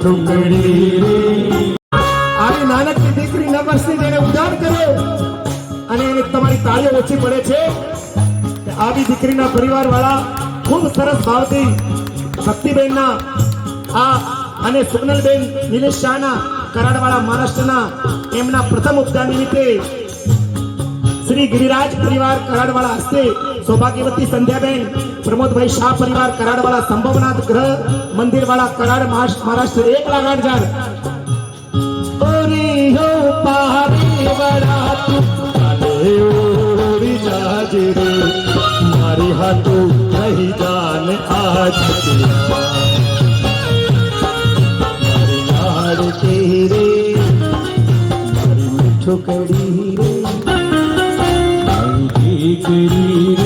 ટુકડી રે આવી નાનકડી દીકરી ન બસતી જેને ઉજાડ કર્યો અને એને તમારી તાળીઓ ઓછી પડે છે આવી દીકરીના પરિવાર વાળા ખૂબ સરસ ભાવથી ભક્તિબેનના આ અને સુગનલબેન નિલેશ શાહના કરાડવાળા મહારાષ્ટ્રના એમના પ્રથમ ઉપદાન નિમિત્તે શ્રી ગિરિરાજ પરિવાર કરાડવાળા હસ્તે સૌભાગ્યવતી સંધ્યાબેન પ્રમોદભાઈ શાહ પરિવાર કરાડવાળા સંભવનાથ ગ્રહ મંદિર વાળા કરાડ મહારાષ્ટ્ર 1,08,000 ઓરી હો પારી વડા તું કાલે ઓરી જાજે રે મારી હાટુ રહી જાન આજ મારી લાડ તેરે મારી મીઠો કડી રે દીકરી